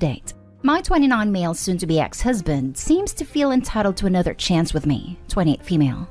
Date. My 29 male soon-to-be ex-husband seems to feel entitled to another chance with me, 28 female.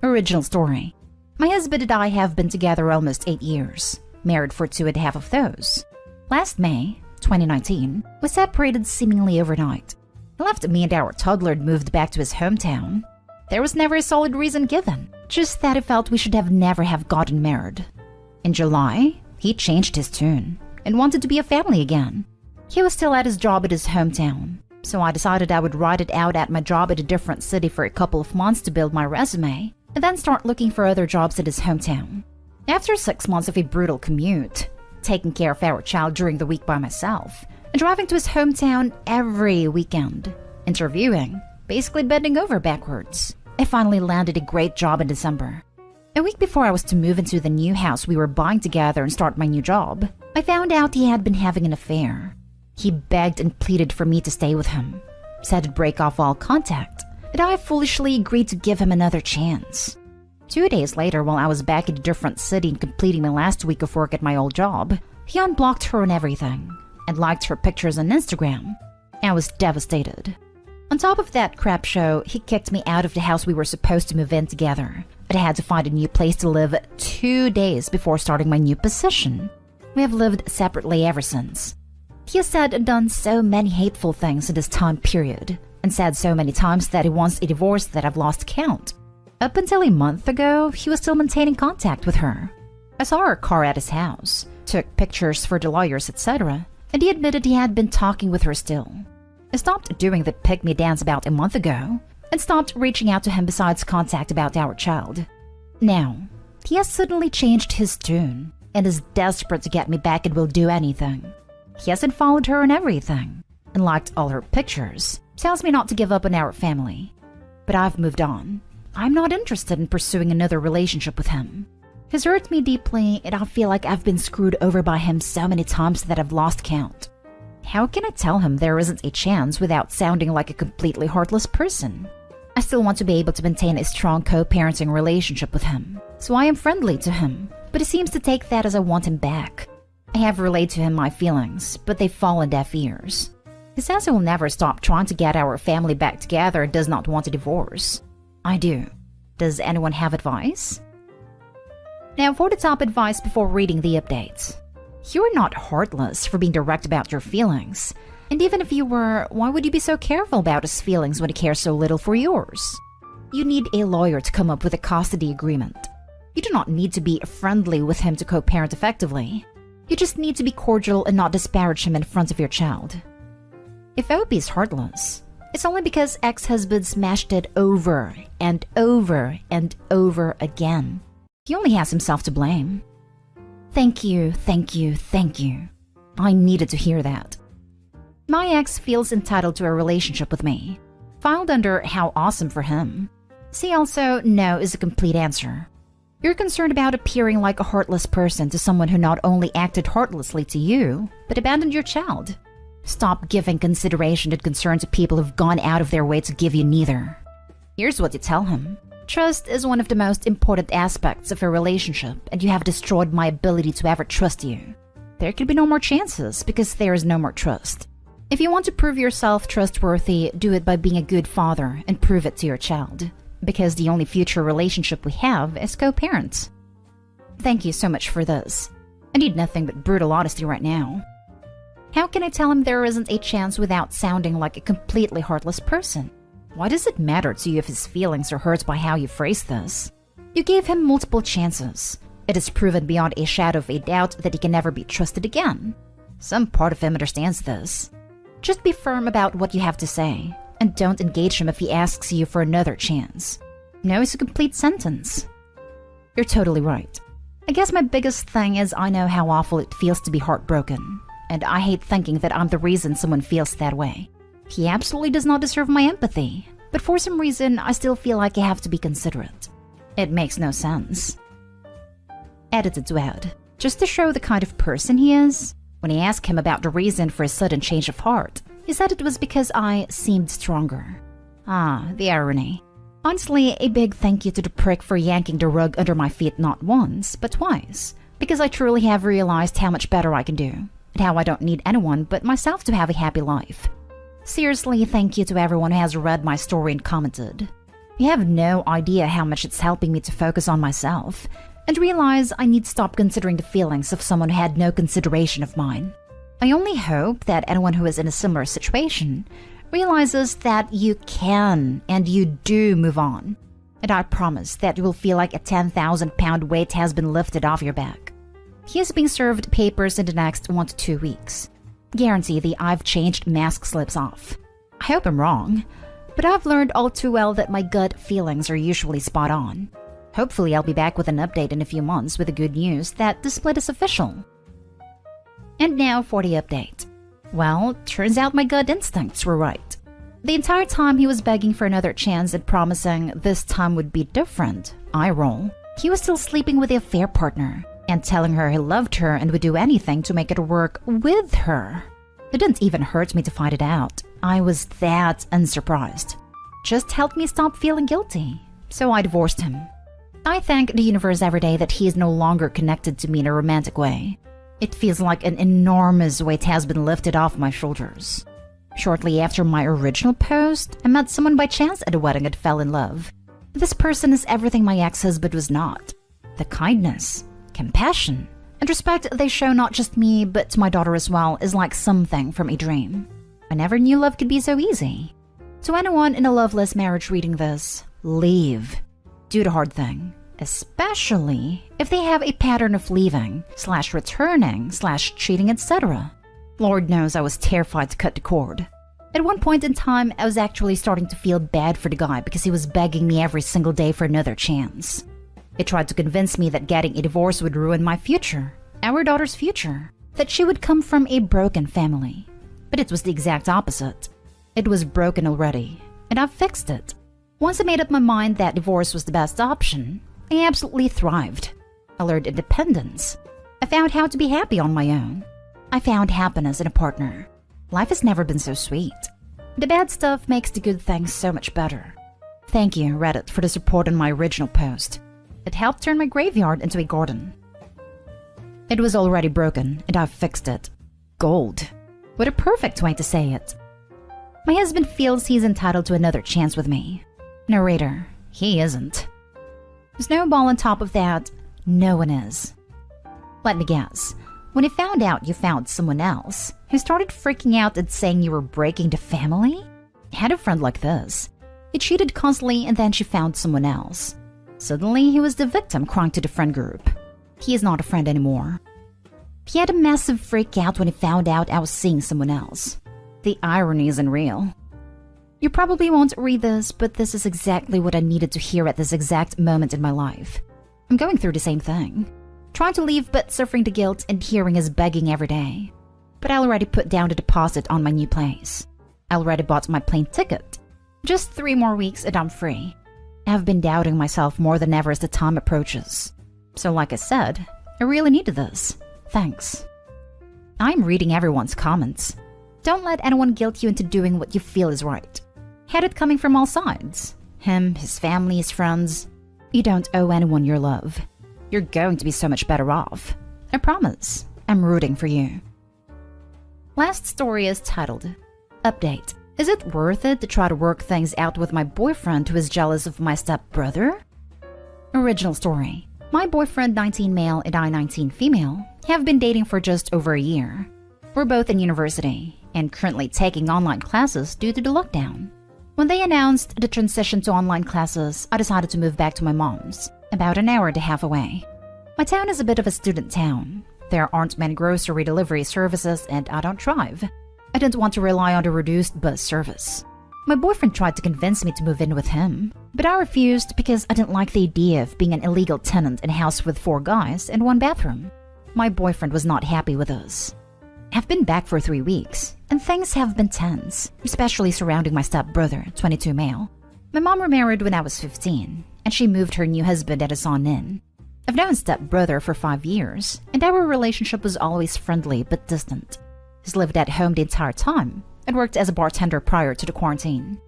Original story. My husband and I have been together almost 8 years, married for 2.5 of those. Last May, 2019, we separated seemingly overnight. He left me and our toddler and moved back to his hometown. There was never a solid reason given, just that he felt we should have never have gotten married. In July, he changed his tune and wanted to be a family again. He was still at his job at his hometown, so I decided I would ride it out at my job at a different city for a couple of months to build my resume, and then start looking for other jobs at his hometown. After 6 months of a brutal commute, taking care of our child during the week by myself, and driving to his hometown every weekend, interviewing, basically bending over backwards, I finally landed a great job in December. A week before I was to move into the new house we were buying together and start my new job, I found out he had been having an affair. He begged and pleaded for me to stay with him, said to break off all contact, and I foolishly agreed to give him another chance. 2 days later, while I was back in a different city and completing my last week of work at my old job, he unblocked her on everything and liked her pictures on Instagram. I was devastated. On top of that crap show, he kicked me out of the house we were supposed to move in together, but I had to find a new place to live 2 days before starting my new position. We have lived separately ever since. He has said and done so many hateful things in this time period, and said so many times that he wants a divorce that I've lost count. Up until a month ago, he was still maintaining contact with her. I saw her car at his house, took pictures for the lawyers, etc., and he admitted he had been talking with her still. I stopped doing the pick-me dance about a month ago, and stopped reaching out to him besides contact about our child. Now, he has suddenly changed his tune, and is desperate to get me back and will do anything. He hasn't followed her on everything, and liked all her pictures. Tells me not to give up on our family. But I've moved on. I'm not interested in pursuing another relationship with him. He's hurt me deeply, and I feel like I've been screwed over by him so many times that I've lost count. How can I tell him there isn't a chance without sounding like a completely heartless person? I still want to be able to maintain a strong co-parenting relationship with him, so I am friendly to him, but he seems to take that as I want him back. I have relayed to him my feelings, but they fall on deaf ears. He says he will never stop trying to get our family back together and does not want a divorce. I do. Does anyone have advice? Now for the top advice before reading the updates. You are not heartless for being direct about your feelings. And even if you were, why would you be so careful about his feelings when he cares so little for yours? You need a lawyer to come up with a custody agreement. You do not need to be friendly with him to co-parent effectively. You just need to be cordial and not disparage him in front of your child. If OP is heartless, it's only because ex-husband smashed it over and over and over again. He only has himself to blame. Thank you, thank you, thank you. I needed to hear that. My ex feels entitled to a relationship with me. Filed under how awesome for him. See also, no is a complete answer. You're concerned about appearing like a heartless person to someone who not only acted heartlessly to you, but abandoned your child. Stop giving consideration and concern to people who've gone out of their way to give you neither. Here's what you tell him. Trust is one of the most important aspects of a relationship, and you have destroyed my ability to ever trust you. There can be no more chances because there is no more trust. If you want to prove yourself trustworthy, do it by being a good father and prove it to your child. Because the only future relationship we have is co-parents. Thank you so much for this. I need nothing but brutal honesty right now. How can I tell him there isn't a chance without sounding like a completely heartless person? Why does it matter to you if his feelings are hurt by how you phrase this? You gave him multiple chances. It is proven beyond a shadow of a doubt that he can never be trusted again. Some part of him understands this. Just be firm about what you have to say, and don't engage him if he asks you for another chance. No is a complete sentence. You're totally right. I guess my biggest thing is I know how awful it feels to be heartbroken, and I hate thinking that I'm the reason someone feels that way. He absolutely does not deserve my empathy, but for some reason I still feel like I have to be considerate. It makes no sense. Edited to add, just to show the kind of person he is, when I asked him about the reason for his sudden change of heart, he said it was because I seemed stronger. Ah, the irony. Honestly, a big thank you to the prick for yanking the rug under my feet not once, but twice, because I truly have realized how much better I can do, and and how I don't need anyone but myself to have a happy life. Seriously, thank you to everyone who has read my story and commented. You have no idea how much it's helping me to focus on myself and realize I need to stop considering the feelings of someone who had no consideration of mine. I only hope that anyone who is in a similar situation realizes that you can and you do move on. And I promise that you will feel like a 10,000-pound weight has been lifted off your back. He is being served papers in the next 1 to 2 weeks. Guarantee the I've changed mask slips off. I hope I'm wrong, but I've learned all too well that my gut feelings are usually spot on. Hopefully I'll be back with an update in a few months with the good news that the split is official. And now for the update. Well, turns out my gut instincts were right. The entire time he was begging for another chance and promising this time would be different, I roll. He was still sleeping with the affair partner and telling her he loved her and would do anything to make it work with her. It didn't even hurt me to find it out. I was that unsurprised. Just helped me stop feeling guilty. So I divorced him. I thank the universe every day that he is no longer connected to me in a romantic way. It feels like an enormous weight has been lifted off my shoulders. Shortly after my original post, I met someone by chance at a wedding and fell in love. This person is everything my ex-husband was not. The kindness, compassion, and respect they show not just me but to my daughter as well is like something from a dream. I never knew love could be so easy. To anyone in a loveless marriage reading this, leave. Do the hard thing. Especially if they have a pattern of leaving, /returning, /cheating, etc. Lord knows I was terrified to cut the cord. At one point in time, I was actually starting to feel bad for the guy because he was begging me every single day for another chance. He tried to convince me that getting a divorce would ruin my future, our daughter's future, that she would come from a broken family. But it was the exact opposite. It was broken already, and I've fixed it. Once I made up my mind that divorce was the best option, I absolutely thrived. I learned independence. I found how to be happy on my own. I found happiness in a partner. Life has never been so sweet. The bad stuff makes the good things so much better. Thank you, Reddit, for the support on my original post. It helped turn my graveyard into a garden. It was already broken, and I've fixed it. Gold. What a perfect way to say it. My husband feels he's entitled to another chance with me. Narrator, he isn't. Snowball on top of that, no one is. Let me guess. When he found out you found someone else, he started freaking out and saying you were breaking the family? I had a friend like this. He cheated constantly and then she found someone else. Suddenly, he was the victim crying to the friend group. He is not a friend anymore. He had a massive freak out when he found out I was seeing someone else. The irony is unreal. You probably won't read this, but this is exactly what I needed to hear at this exact moment in my life. I'm going through the same thing. Trying to leave but suffering the guilt and hearing his begging every day. But I already put down the deposit on my new place. I already bought my plane ticket. Just 3 more weeks and I'm free. I've been doubting myself more than ever as the time approaches. So like I said, I really needed this. Thanks. I'm reading everyone's comments. Don't let anyone guilt you into doing what you feel is right. Had it coming from all sides. Him, his family, his friends. You don't owe anyone your love. You're going to be so much better off. I promise. I'm rooting for you. Last story is titled, Update. Is it worth it to try to work things out with my boyfriend who is jealous of my stepbrother? Original story. My boyfriend, 19 male and I, 19 female, have been dating for just over a year. We're both in university and currently taking online classes due to the lockdown. When they announced the transition to online classes, I decided to move back to my mom's, about an hour and a half away. My town is a bit of a student town. There aren't many grocery delivery services and I don't drive. I didn't want to rely on the reduced bus service. My boyfriend tried to convince me to move in with him, but I refused because I didn't like the idea of being an illegal tenant in a house with 4 guys and 1 bathroom. My boyfriend was not happy with us. I've been back for 3 weeks, and things have been tense, especially surrounding my stepbrother, 22 male. My mom remarried when I was 15, and she moved her new husband at a son in. I've known stepbrother for 5 years, and our relationship was always friendly but distant. He's lived at home the entire time, and worked as a bartender prior to the quarantine.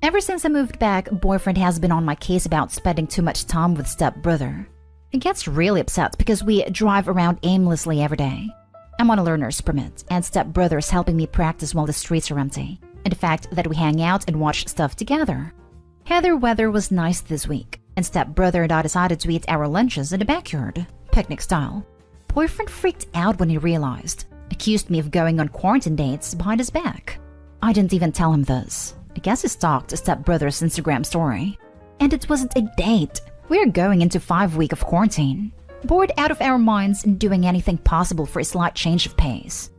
Ever since I moved back, boyfriend has been on my case about spending too much time with stepbrother. He gets really upset because we drive around aimlessly every day. I'm on a learner's permit, and stepbrother is helping me practice while the streets are empty, and the fact that we hang out and watch stuff together. Heather weather was nice this week, and stepbrother and I decided to eat our lunches in the backyard, picnic style. Boyfriend freaked out when he realized, accused me of going on quarantine dates behind his back. I didn't even tell him this. I guess he stalked stepbrother's Instagram story. And it wasn't a date. We're going into 5 weeks of quarantine. Bored out of our minds and doing anything possible for a slight change of pace.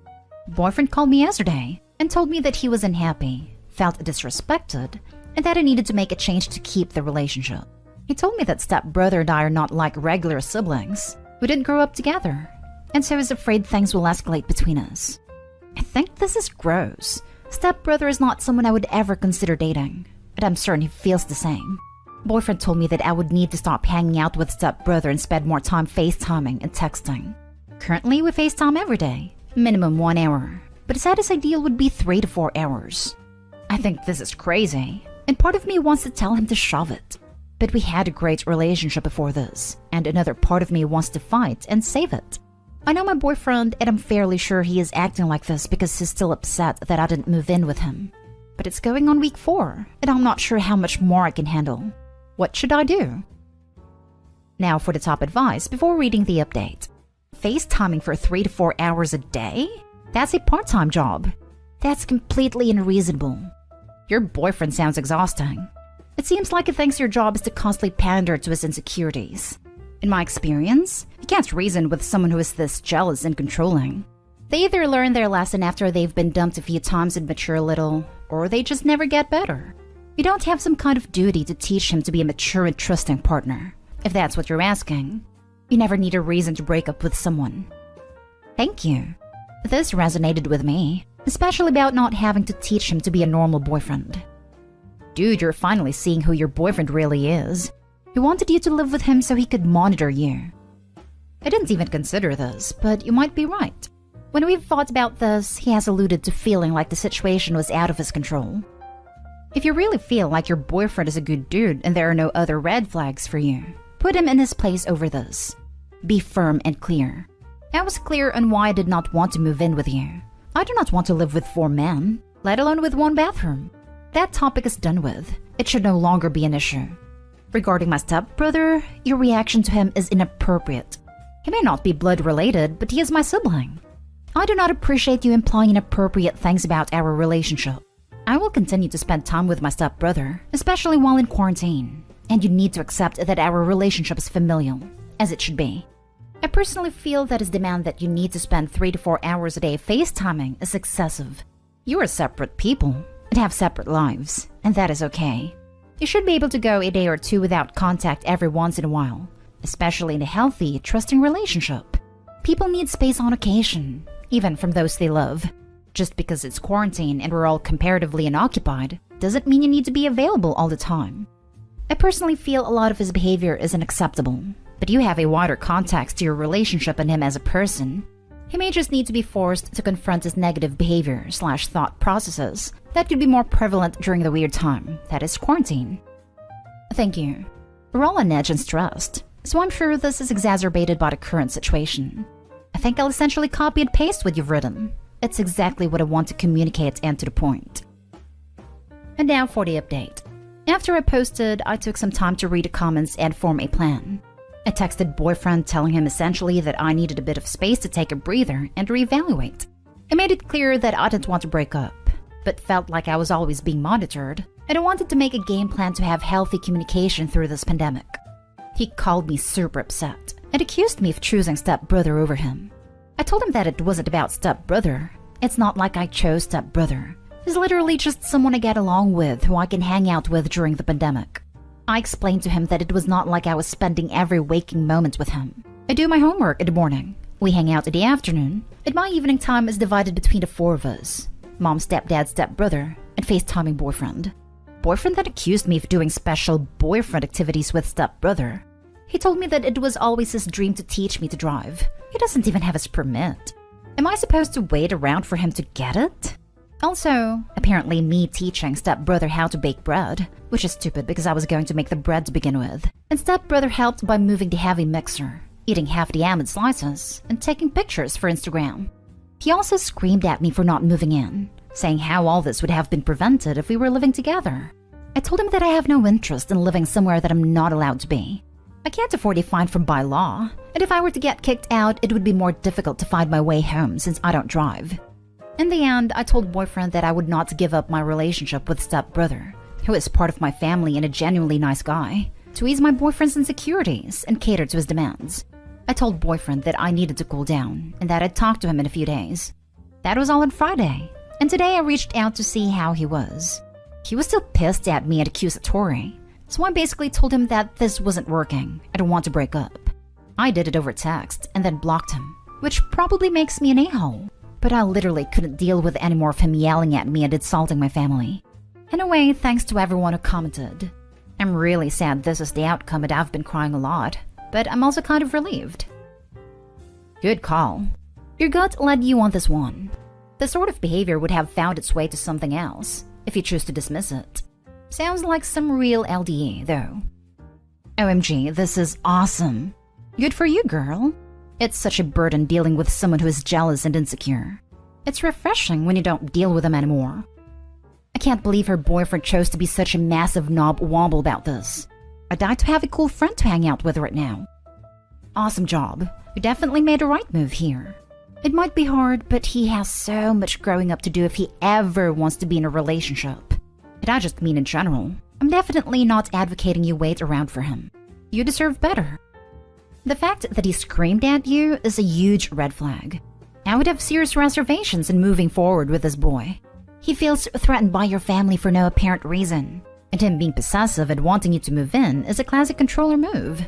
Boyfriend called me yesterday and told me that he was unhappy, felt disrespected, and that I needed to make a change to keep the relationship. He told me that stepbrother and I are not like regular siblings. We didn't grow up together, and so he's afraid things will escalate between us. I think this is gross. Stepbrother is not someone I would ever consider dating, but I'm certain he feels the same. Boyfriend told me that I would need to stop hanging out with stepbrother and spend more time FaceTiming and texting. Currently, we FaceTime every day, minimum 1 hour, but he said his ideal would be 3 to 4 hours. I think this is crazy, and part of me wants to tell him to shove it. But we had a great relationship before this, and another part of me wants to fight and save it. I know my boyfriend, and I'm fairly sure he is acting like this because he's still upset that I didn't move in with him. But it's going on week 4, and I'm not sure how much more I can handle. What should I do? Now for the top advice before reading the update. FaceTiming for 3 to 4 hours a day? That's a part-time job. That's completely unreasonable. Your boyfriend sounds exhausting. It seems like he thinks your job is to constantly pander to his insecurities. In my experience, you can't reason with someone who is this jealous and controlling. They either learn their lesson after they've been dumped a few times and mature a little, or they just never get better. You don't have some kind of duty to teach him to be a mature and trusting partner, if that's what you're asking. You never need a reason to break up with someone. Thank you. This resonated with me, especially about not having to teach him to be a normal boyfriend. Dude, you're finally seeing who your boyfriend really is. He wanted you to live with him so he could monitor you. I didn't even consider this, but you might be right. When we've thought about this, he has alluded to feeling like the situation was out of his control. If you really feel like your boyfriend is a good dude and there are no other red flags for you, put him in his place over this. Be firm and clear. I was clear on why I did not want to move in with you. I do not want to live with 4 men, let alone with 1 bathroom. That topic is done with. It should no longer be an issue. Regarding my stepbrother, your reaction to him is inappropriate. He may not be blood related, but he is my sibling. I do not appreciate you implying inappropriate things about our relationship. I will continue to spend time with my stepbrother, especially while in quarantine, and you need to accept that our relationship is familial, as it should be. I personally feel that his demand that you need to spend 3 to 4 hours a day FaceTiming is excessive. You are separate people and have separate lives, and that is okay. You should be able to go a day or 2 without contact every once in a while, especially in a healthy, trusting relationship. People need space on occasion, even from those they love. Just because it's quarantine and we're all comparatively unoccupied doesn't mean you need to be available all the time. I personally feel a lot of his behavior is unacceptable, but you have a wider context to your relationship and him as a person. He may just need to be forced to confront his negative behavior/thought processes that could be more prevalent during the weird time that is quarantine. Thank you. We're all on edge and stressed, so I'm sure this is exacerbated by the current situation. I think I'll essentially copy and paste what you've written. It's exactly what I want to communicate and to the point. And now for the update. After I posted, I took some time to read the comments and form a plan. I texted boyfriend telling him essentially that I needed a bit of space to take a breather and reevaluate. I made it clear that I didn't want to break up, but felt like I was always being monitored, and I wanted to make a game plan to have healthy communication through this pandemic. He called me super upset and accused me of choosing stepbrother over him. I told him that it wasn't about stepbrother. It's not like I chose stepbrother. He's literally just someone I get along with who I can hang out with during the pandemic. I explained to him that it was not like I was spending every waking moment with him. I do my homework in the morning. We hang out in the afternoon, and my evening time is divided between the 4 of us. Mom, stepdad, stepbrother, and FaceTiming boyfriend. Boyfriend then accused me of doing special boyfriend activities with stepbrother. He told me that it was always his dream to teach me to drive. He doesn't even have his permit. Am I supposed to wait around for him to get it? Also, apparently me teaching stepbrother how to bake bread, which is stupid because I was going to make the bread to begin with. And stepbrother helped by moving the heavy mixer, eating half the almond slices, and taking pictures for Instagram. He also screamed at me for not moving in, saying how all this would have been prevented if we were living together. I told him that I have no interest in living somewhere that I'm not allowed to be. I can't afford a fine from by law, and if I were to get kicked out, it would be more difficult to find my way home since I don't drive. In the end, I told boyfriend that I would not give up my relationship with stepbrother, who is part of my family and a genuinely nice guy, to ease my boyfriend's insecurities and cater to his demands. I told boyfriend that I needed to cool down and that I'd talk to him in a few days. That was all on Friday, and today I reached out to see how he was. He was still pissed at me and accusatory, so I basically told him that this wasn't working. I don't want to break up. I did it over text and then blocked him, which probably makes me an a-hole, but I literally couldn't deal with any more of him yelling at me and insulting my family. In a way, thanks to everyone who commented. I'm really sad this is the outcome and I've been crying a lot, but I'm also kind of relieved. Good call. Your gut led you on this one. The sort of behavior would have found its way to something else, if you choose to dismiss it. Sounds like some real LDA, though. OMG, this is awesome. Good for you, girl. It's such a burden dealing with someone who is jealous and insecure. It's refreshing when you don't deal with them anymore. I can't believe her boyfriend chose to be such a massive knob wobble about this. I'd like to have a cool friend to hang out with right now. Awesome job. You definitely made a right move here. It might be hard, but he has so much growing up to do if he ever wants to be in a relationship. And I just mean in general. I'm definitely not advocating you wait around for him. You deserve better. The fact that he screamed at you is a huge red flag. I would have serious reservations in moving forward with this boy. He feels threatened by your family for no apparent reason, and him being possessive and wanting you to move in is a classic controller move.